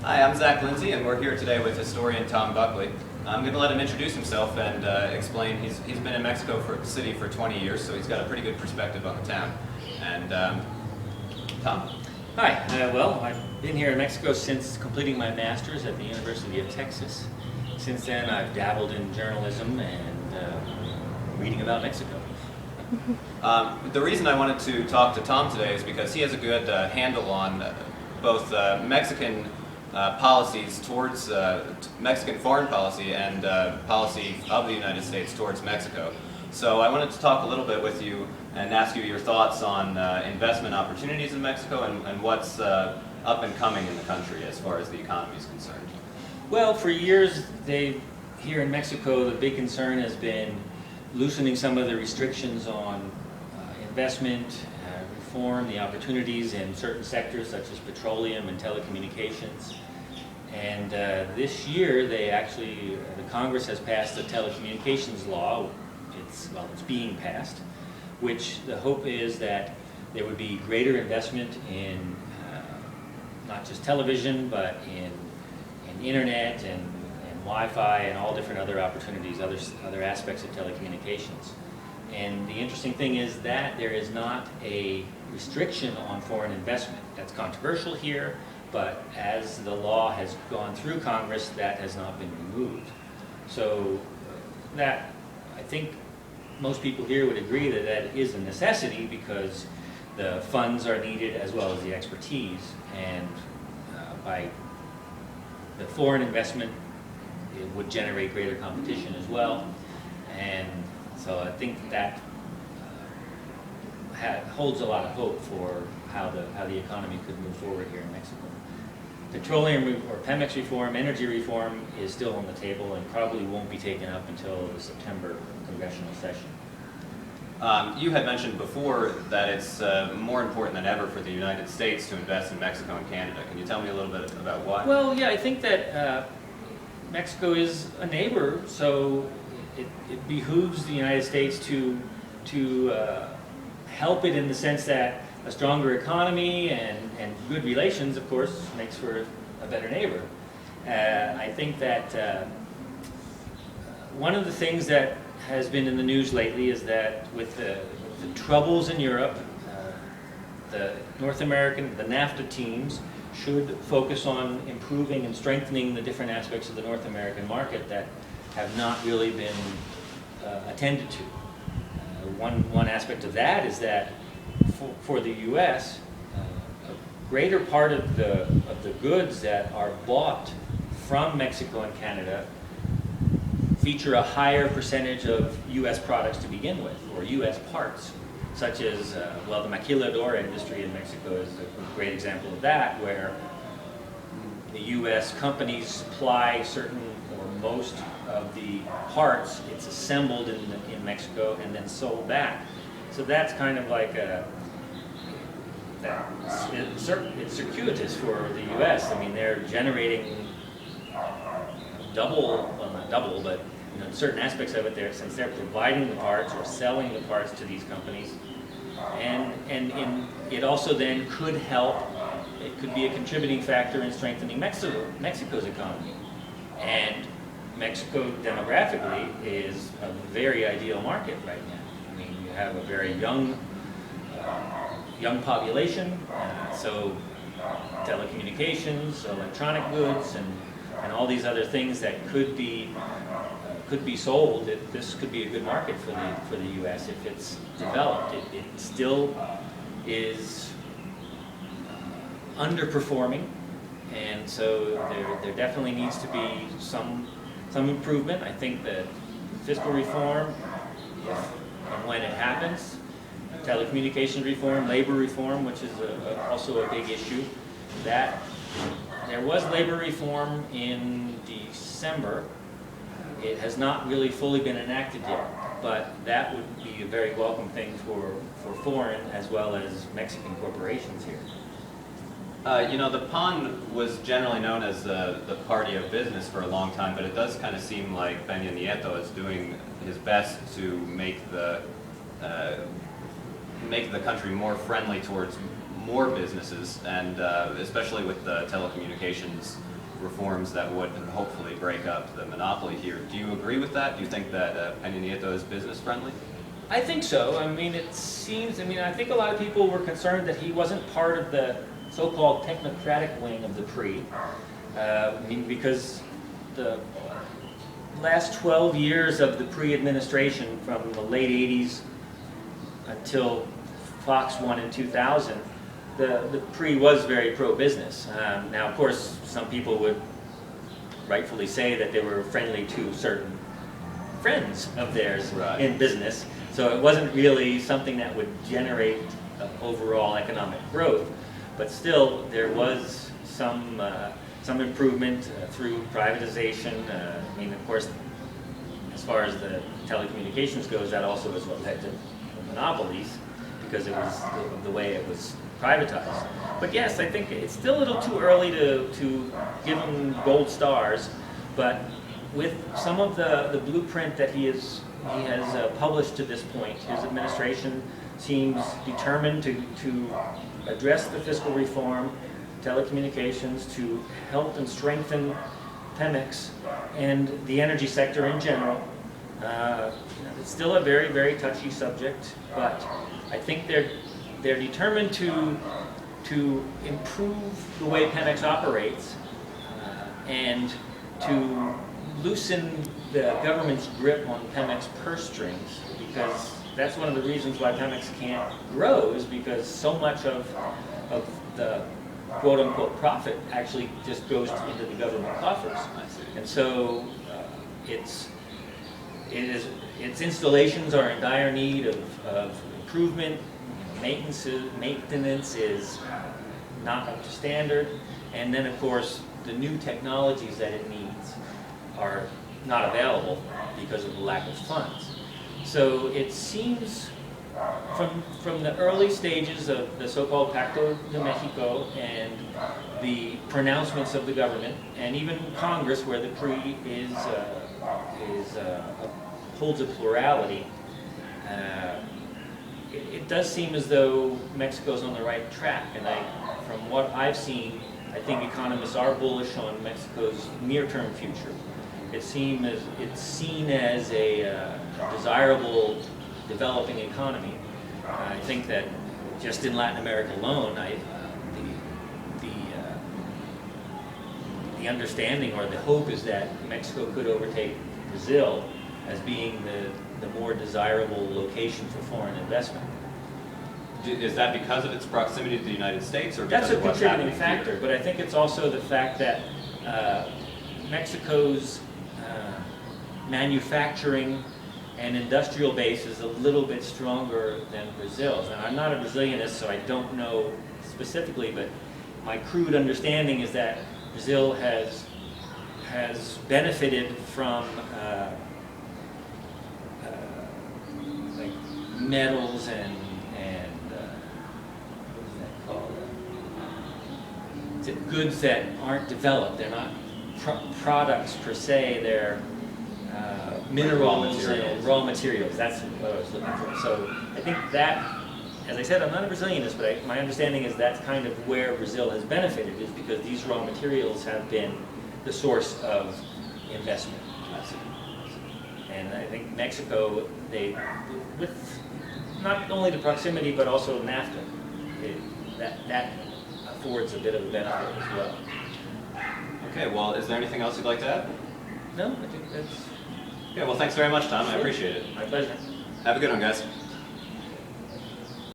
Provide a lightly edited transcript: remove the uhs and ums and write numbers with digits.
Hi, I'm Zach Lindsay, and we're here today with historian Tom Buckley. I'm going to let him introduce himself and explain. He's been in Mexico City for 20 years, so he's got a pretty good perspective on the town. And Tom? Hi, well, I've been here in Mexico since completing my master's at the University of Texas. Since then, I've dabbled in journalism and reading about Mexico. The reason I wanted to talk to Tom today is because he has a good handle on both Mexican policies towards Mexican foreign policy and policy of the United States towards Mexico. So I wanted to talk a little bit with you and ask you your thoughts on investment opportunities in Mexico and what's up and coming in the country as far as the economy is concerned. Well, for years, here in Mexico, the big concern has been loosening some of the restrictions on investment, reform, the opportunities in certain sectors such as petroleum and telecommunications. And this year, the Congress has passed a telecommunications law. It's being passed, which the hope is that there would be greater investment in not just television, but in internet and Wi-Fi and all different other opportunities, other aspects of telecommunications. And the interesting thing is that there is not a restriction on foreign investment. That's controversial here, but as the law has gone through Congress, that has not been removed. So that, I think most people here would agree that that is a necessity because the funds are needed as well as the expertise, and by the foreign investment, it would generate greater competition as well. And so I think that holds a lot of hope for how the economy could move forward here in Mexico. Petroleum or Pemex reform, energy reform is still on the table and probably won't be taken up until the September congressional session. You had mentioned before that it's more important than ever for the United States to invest in Mexico and Canada. Can you tell me a little bit about why? Well, yeah, I think that Mexico is a neighbor, so it behooves the United States to help it in the sense that a stronger economy and good relations, of course, makes for a better neighbor. I think that one of the things that has been in the news lately is that with the troubles in Europe, the NAFTA teams should focus on improving and strengthening the different aspects of the North American market that have not really been attended to. One aspect of that is that for the U.S., a greater part of the goods that are bought from Mexico and Canada feature a higher percentage of U.S. products to begin with, or U.S. parts, such as, the maquiladora industry in Mexico is a great example of that, where the U.S. companies supply certain or most of the parts. It's assembled in Mexico and then sold back. So that's kind of like it's circuitous for the U.S. I mean, they're generating not double, but certain aspects of it there, since they're providing the parts or selling the parts to these companies. And it also then could help, it could be a contributing factor in strengthening Mexico's economy. And Mexico demographically is a very ideal market right now. I mean, you have a very young population, so telecommunications, electronic goods, and all these other things that could be sold. This could be a good market for the U.S. if it's developed. It still is underperforming, and so there definitely needs to be some improvement. I think that fiscal reform, if and when it happens, telecommunications reform, labor reform, which is also a big issue, that there was labor reform in December. It has not really fully been enacted yet, but that would be a very welcome thing for foreign as well as Mexican corporations here. The PAN was generally known as the party of business for a long time, but it does kind of seem like Peña Nieto is doing his best to make the country more friendly towards more businesses, and especially with the telecommunications reforms that would hopefully break up the monopoly here. Do you agree with that? Do you think that Peña Nieto is business friendly? I think so. I mean, I think a lot of people were concerned that he wasn't part of the so-called technocratic wing of the PRI. Because the last 12 years of the PRI administration, from the late 80s until Fox won in 2000, the PRI was very pro-business. Now, of course, some people would rightfully say that they were friendly to certain friends of theirs in business, so it wasn't really something that would generate overall economic growth. But still, there was some improvement through privatization. I mean, of course, as far as the telecommunications goes, that also was what led to monopolies, because it was the way it was privatized. But yes, I think it's still a little too early to give him gold stars, but with some of the blueprint that he has published to this point, his administration seems determined to address the fiscal reform, telecommunications, to help and strengthen Pemex and the energy sector in general. It's still a very, very touchy subject, but I think they're determined to improve the way Pemex operates and to loosen the government's grip on Pemex purse strings, because that's one of the reasons why Pemex can't grow, is because so much of the quote-unquote profit actually just goes into the government coffers. And so its installations are in dire need of improvement. Maintenance is not up to standard, and then of course the new technologies that it needs are not available because of the lack of funds. So it seems from the early stages of the so-called Pacto de Mexico and the pronouncements of the government, and even Congress, where the PRI holds a plurality, it does seem as though Mexico's on the right track. And from what I've seen, I think economists are bullish on Mexico's near-term future. It's seen as a desirable developing economy. I think that just in Latin America alone, the understanding or the hope is that Mexico could overtake Brazil as being the more desirable location for foreign investment. Is that because of its proximity to the United States, or because that's a of what's happening contributing factor, here? but I think it's also the fact that Mexico's manufacturing and industrial base is a little bit stronger than Brazil's. And I'm not a Brazilianist, so I don't know specifically, but my crude understanding is that Brazil has benefited from like metals and what is that called? Goods that aren't developed. They're not products per se. They're minerals and raw materials. That's what I was looking for. So I think that, as I said, I'm not a Brazilianist, but my understanding is that's kind of where Brazil has benefited, is because these raw materials have been the source of investment. And I think Mexico, with not only the proximity but also NAFTA, that affords a bit of a benefit as well. Okay, well, is there anything else you'd like to add? No, I think that's... Yeah, well, thanks very much, Tom. I Sure. appreciate it. My pleasure. Have a good one, guys.